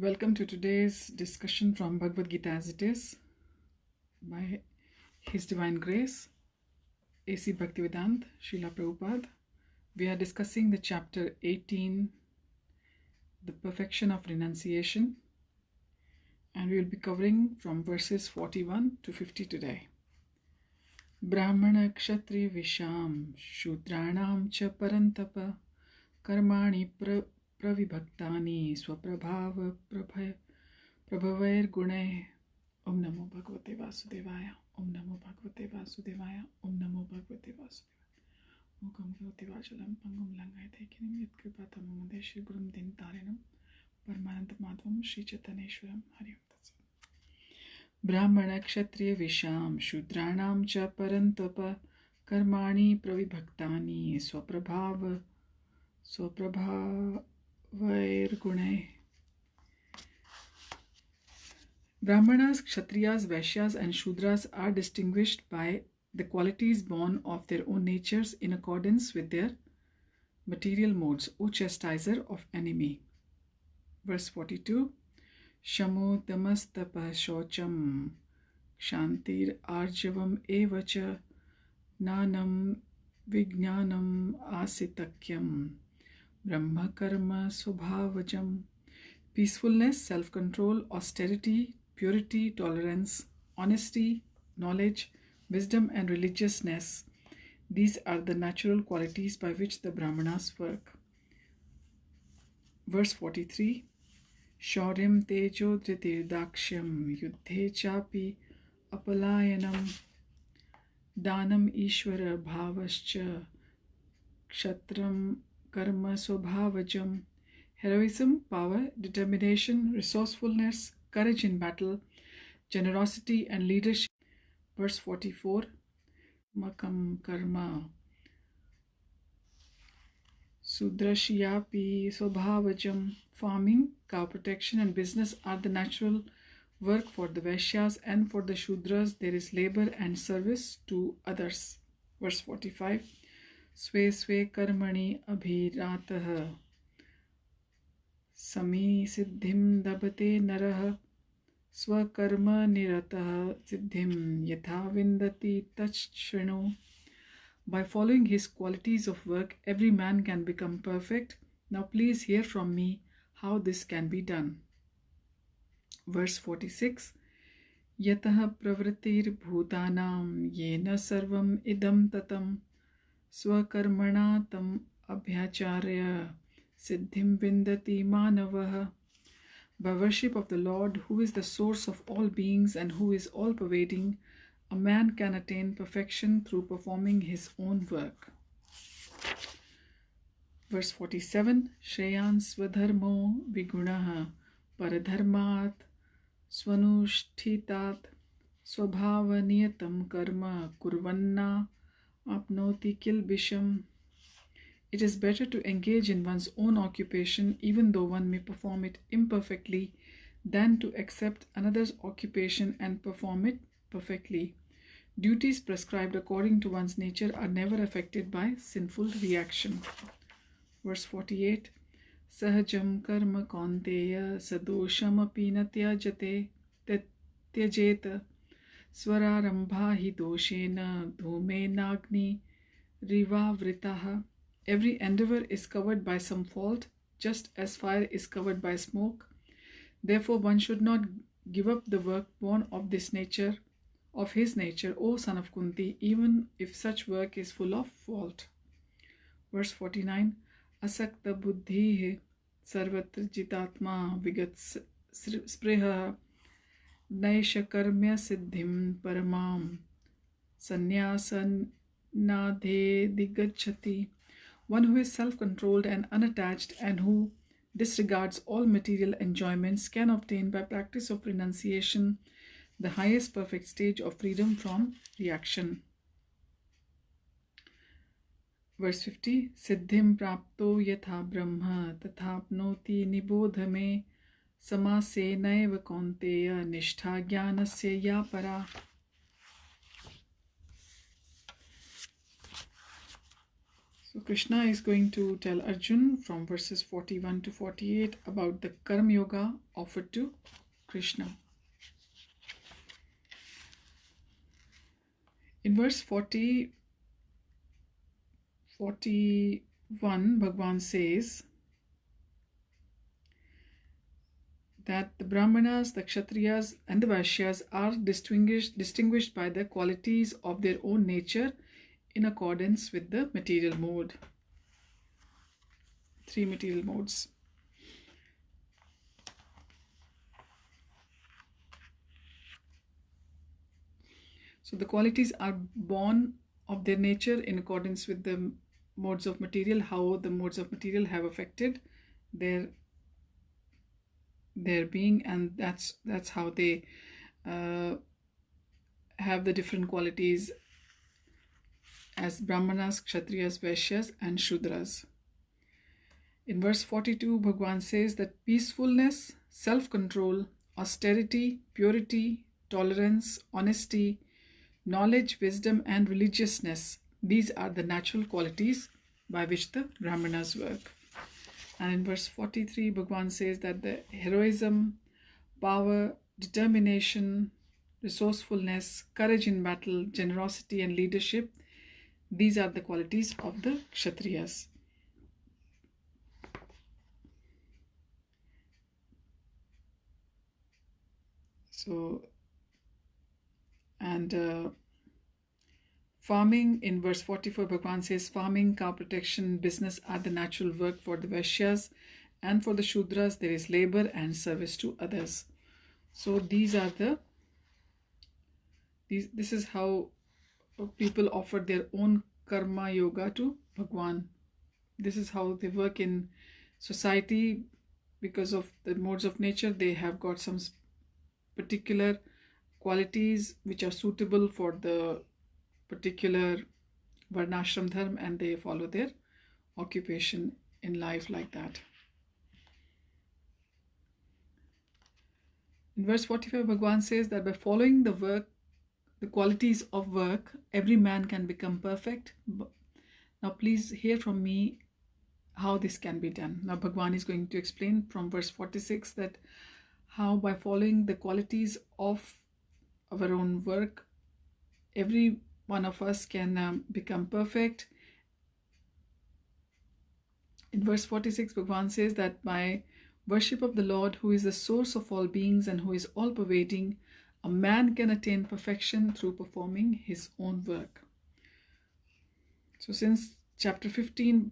Welcome to today's discussion from Bhagavad Gita as it is by His Divine Grace, A.C. Bhaktivedanta, Srila Prabhupada. We are discussing the chapter 18, the perfection of renunciation, and we will be covering from verses 41 to 50 today. Brahmana kshatri visham shudranam cha parantapa karmani pravibhaktani swaprabhava prabhavair gunay. Om Namo Bhagavate Vasudevaya. Om Namo Bhagavate Vasudevaya. Om Namo Bhagavate Vasudevaya. Mukam Bhagavate Vachalam Pangum Langayate Kinim Yat Kripatam Made Shri Gurum Din Tarinam Paramananda Madhavam Shri Chataneshwaram Hari Om Tat Sat. Brahmana Kshatriya Visham Shudranam Cha Parantapa Karmani Pravibhaktani Swaprabhavair Gunay. Brahmanas, Kshatriyas, Vaishyas and Shudras are distinguished by the qualities born of their own natures in accordance with their material modes, O chastiser of enemy. Verse 42. Shamo damastapa shocham kshantir arjavam evacha nanam vijnanam asitakyam brahma karma subhavajam. Peacefulness, self-control, austerity, purity, tolerance, honesty, knowledge, wisdom and religiousness. These are the natural qualities by which the Brahmanas work. Verse 43. Shauryam tejo dhritirdakshyam yuddhe chapi apalayanam danam ishvara bhavascha kshatram karma swabhavajam. Heroism, power, determination, resourcefulness, courage in battle, generosity and leadership. Verse 44. Makam karma sudrashyapi swabhavajam. Farming, cow protection and business are the natural work for the Vaishyas, and for the Shudras there is labor and service to others. Verse 45. Sve sve karmani abhiratah Sami siddhim dabate narah swakarma niratah siddhim yatha vindati tachrinu. By following his qualities of work, every man can become perfect. Now please hear from me how this can be done. Verse 46. Yatah pravritir bhutanam yena sarvam idam tatam swakarmana tam abhyacharya siddhim vindati manavaha. By worship of the Lord, who is the source of all beings and who is all-pervading, a man can attain perfection through performing his own work. Verse 47. Shreyan swadharmo vigunaha paradharmat swanushthitat swabhavaniyatam karma kurvanna apnoti kilbisham. It is better to engage in one's own occupation, even though one may perform it imperfectly, than to accept another's occupation and perform it perfectly. Duties prescribed according to one's nature are never affected by sinful reaction. Verse 48. Sahajam karma kaunteya sadosham api na tyajate tyajeta swararambha hi doshena dhume nagni rivavritaha. Every endeavor is covered by some fault, just as fire is covered by smoke. Therefore, one should not give up the work born of this nature, of his nature, O son of Kunti, even if such work is full of fault. Verse 49. Asakta buddhi sarvatra jitatma vigat spriha naisha karmya siddhim paramam sannyasa nadhe digachati. One who is self-controlled and unattached and who disregards all material enjoyments can obtain by practice of renunciation the highest perfect stage of freedom from reaction. Verse 50. Siddhim prapto yatha brahma tathapnoti nibodhame samase naiva kaunteya nishtha jnanasya ya para. So Krishna is going to tell Arjun from verses 41 to 48 about the Karma Yoga offered to Krishna. In verse 41, Bhagavan says that the Brahmanas, the Kshatriyas, and the Vaishyas are distinguished by the qualities of their own nature in accordance with the material mode. 3 material modes. So the qualities are born of their nature in accordance with the modes of material, how the modes of material have affected their being, and that's how they have the different qualities as Brahmanas, Kshatriyas, Vaishyas, and Shudras. In verse 42, Bhagavan says that peacefulness, self-control, austerity, purity, tolerance, honesty, knowledge, wisdom, and religiousness, these are the natural qualities by which the Brahmanas work. And in verse 43, Bhagavan says that the heroism, power, determination, resourcefulness, courage in battle, generosity, and leadership, these are the qualities of the Kshatriyas. So, and farming, in verse 44, Bhagavan says farming, cow protection, business are the natural work for the Vaishyas, and for the Shudras there is labor and service to others. So these are this is how people offer their own karma yoga to Bhagavan. This is how they work in society. Because of the modes of nature, they have got some particular qualities which are suitable for the particular varnashram dharma, and they follow their occupation in life like that. In verse 45, Bhagavan says that by following the qualities of work, every man can become perfect. Now please hear from me how this can be done. Now Bhagavan is going to explain from verse 46 that how by following the qualities of our own work, every one of us can become perfect. In verse 46, Bhagavan says that by worship of the Lord, who is the source of all beings and who is all-pervading, a man can attain perfection through performing his own work. So since chapter 15,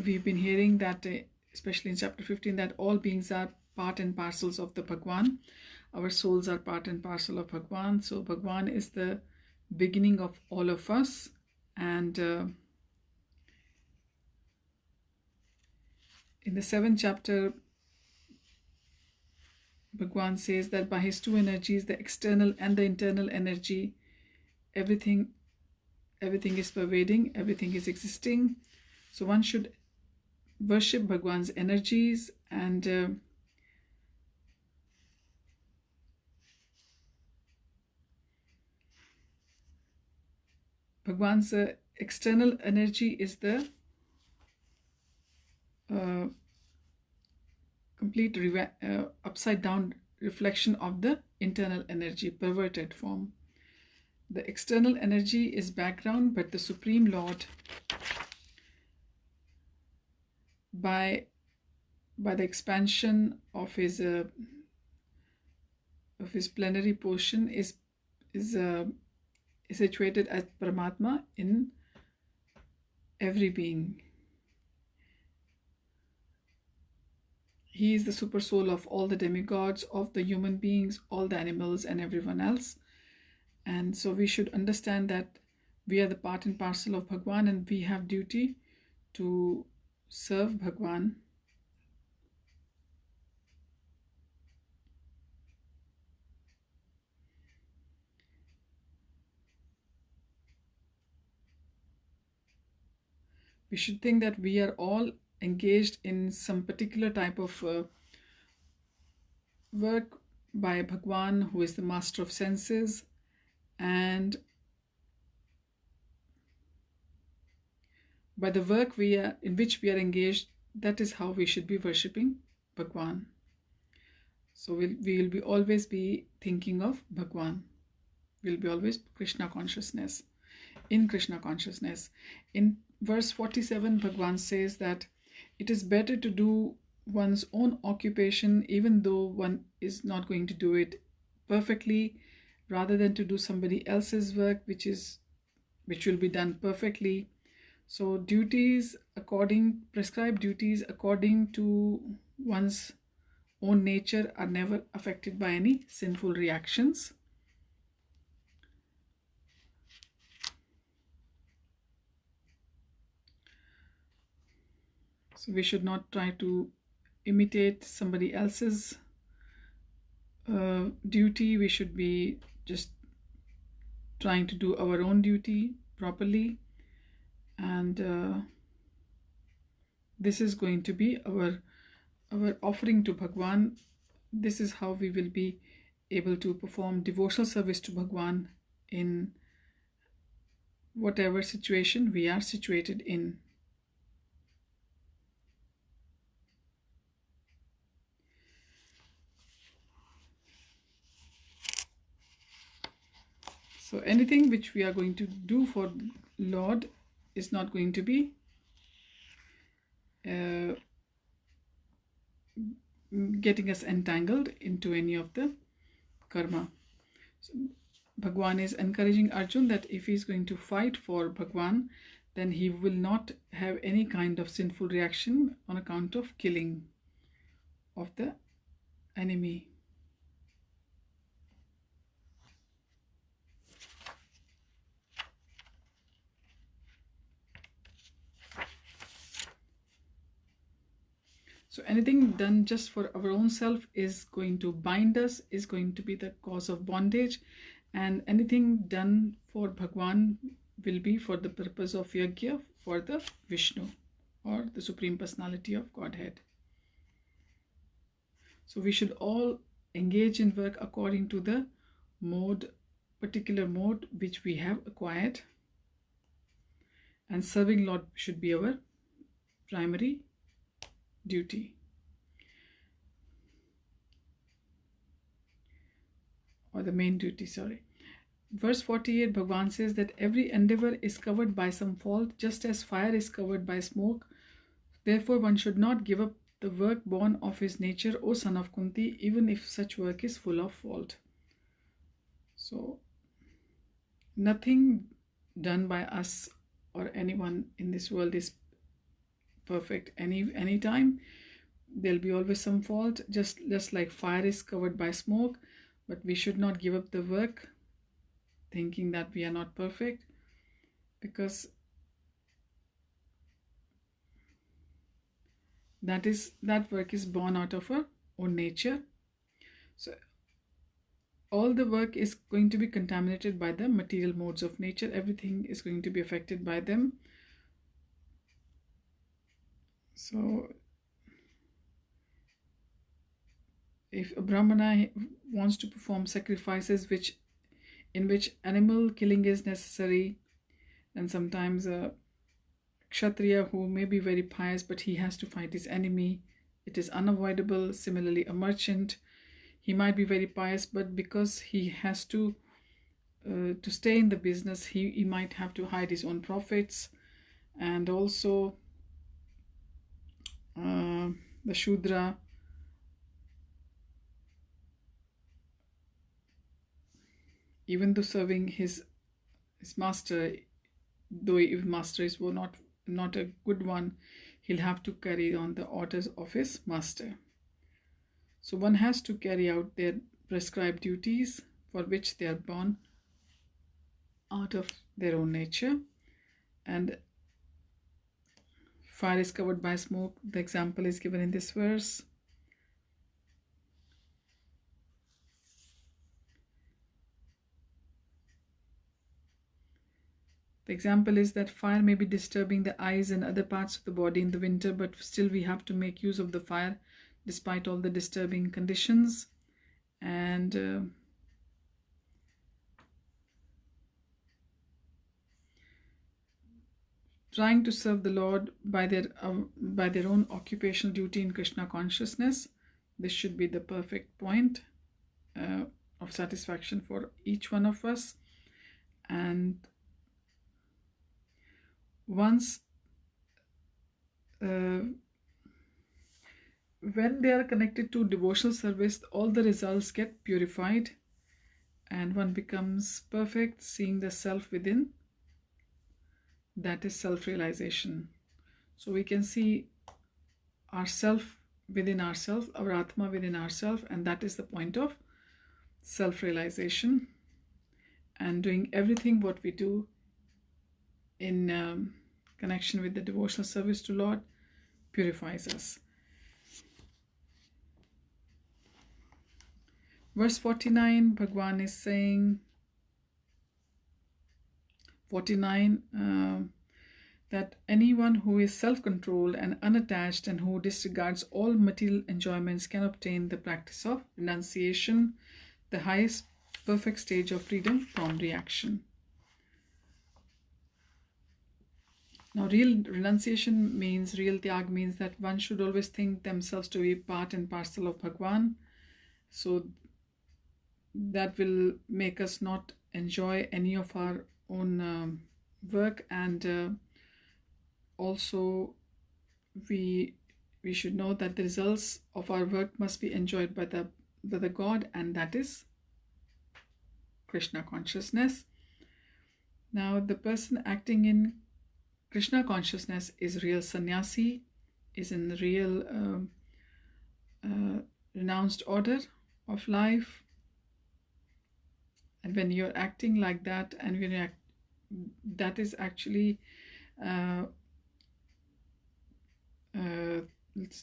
we've been hearing that, especially in chapter 15, that all beings are part and parcels of the Bhagwan. Our souls are part and parcel of Bhagwan. So Bhagwan is the beginning of all of us. And in the 7th chapter, Bhagwan says that by his two energies, the external and the internal energy, everything is pervading, everything is existing. So one should worship Bhagwan's energies, and Bhagwan's external energy is the complete upside down reflection of the internal energy, perverted form. The external energy is background, but the Supreme Lord, by the expansion of his plenary portion, is situated as Paramatma in every being. He is the super soul of all the demigods, of the human beings, all the animals, and everyone else. And so we should understand that we are the part and parcel of Bhagwan, and we have duty to serve Bhagwan. We should think that we are all engaged in some particular type of work by Bhagwan, who is the master of senses, and by the work in which we are engaged, that is how we should be worshipping Bhagwan. So we will be always be thinking of Bhagwan. We'll be always Krishna consciousness, in Krishna consciousness. In verse 47, Bhagwan says that it is better to do one's own occupation even though one is not going to do it perfectly, rather than to do somebody else's work which will be done perfectly. So prescribed duties according to one's own nature are never affected by any sinful reactions. So we should not try to imitate somebody else's duty. We should be just trying to do our own duty properly, and this is going to be our offering to Bhagwan. This is how we will be able to perform devotional service to Bhagwan in whatever situation we are situated in. So anything which we are going to do for Lord is not going to be getting us entangled into any of the karma. So Bhagwan is encouraging Arjun that if he is going to fight for Bhagwan, then he will not have any kind of sinful reaction on account of killing of the enemy. So anything done just for our own self is going to bind us, is going to be the cause of bondage, and anything done for Bhagwan will be for the purpose of yajna for the Vishnu, or the Supreme Personality of Godhead. So we should all engage in work according to the particular mode which we have acquired, and serving Lord should be our primary duty, or the main duty, sorry. Verse 48, Bhagwan says that every endeavor is covered by some fault, just as fire is covered by smoke. Therefore, one should not give up the work born of his nature, O son of Kunti, even if such work is full of fault. So, nothing done by us or anyone in this world is perfect. Any time there'll be always some fault, just like fire is covered by smoke. But we should not give up the work thinking that we are not perfect, because that work is born out of our own nature. So all the work is going to be contaminated by the material modes of nature. Everything is going to be affected by them. So if a Brahmana wants to perform sacrifices in which animal killing is necessary, and sometimes a Kshatriya who may be very pious but he has to fight his enemy, it is unavoidable. Similarly, a merchant, he might be very pious, but because he has to stay in the business, he might have to hide his own profits. And also the Shudra, even though serving his master, though if master is not a good one, he'll have to carry on the orders of his master. So one has to carry out their prescribed duties for which they are born out of their own nature. And fire is covered by smoke. The example is given in this verse. The example is that fire may be disturbing the eyes and other parts of the body in the winter, but still we have to make use of the fire despite all the disturbing conditions. And trying to serve the Lord by their own occupational duty in Krishna consciousness. This should be the perfect point of satisfaction for each one of us. And once when they are connected to devotional service, all the results get purified and one becomes perfect, seeing the self within. That is self-realization. So we can see ourself within ourselves, our Atma within ourselves, and that is the point of self-realization. And doing everything what we do in connection with the devotional service to Lord purifies us. Verse 49, Bhagwan is saying, 49, that anyone who is self-controlled and unattached and who disregards all material enjoyments can obtain the practice of renunciation, the highest perfect stage of freedom from reaction. Now, real renunciation means, real tyag means that one should always think themselves to be part and parcel of Bhagwan. So that will make us not enjoy any of our own work, and also we should know that the results of our work must be enjoyed by the God, and that is Krishna consciousness. Now, the person acting in Krishna consciousness is real sannyasi, is in the real renounced order of life. And when you're acting like that, and when you act, that is actually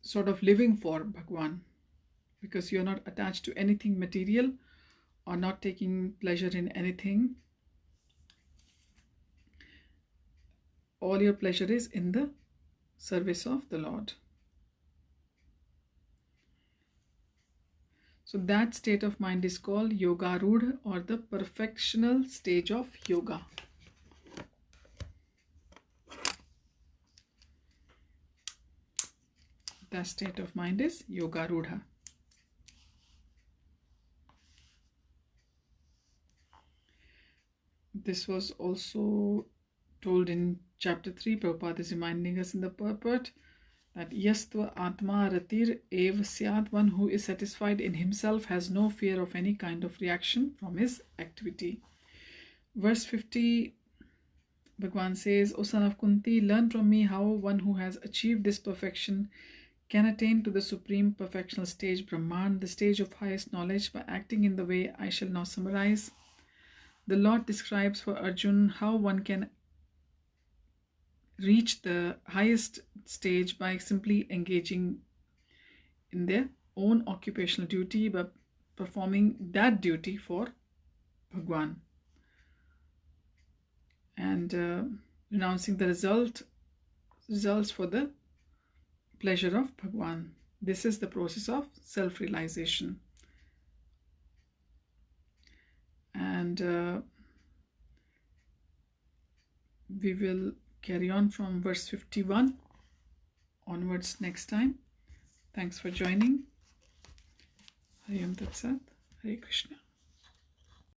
sort of living for Bhagwan, because you're not attached to anything material or not taking pleasure in anything. All your pleasure is in the service of the Lord. So that state of mind is called Yoga Rudha, or the perfectional stage of yoga. That state of mind is Yoga Rudha. This was also told in chapter 3. Prabhupada is reminding us in the purport that Yastva Atma Ratir Ev Syad, one who is satisfied in himself has no fear of any kind of reaction from his activity. Verse 50, Bhagwan says, O son of Kunti, learn from me how one who has achieved this perfection can attain to the supreme perfectional stage, Brahman, the stage of highest knowledge, by acting in the way I shall now summarize. The Lord describes for Arjun how one can reach the highest stage by simply engaging in their own occupational duty, by performing that duty for Bhagwan, and renouncing the results for the pleasure of Bhagwan. This is the process of self-realization. And we will carry on from verse 51 onwards next time. Thanks for joining. Hare Om Tat Sat. Hare Krishna.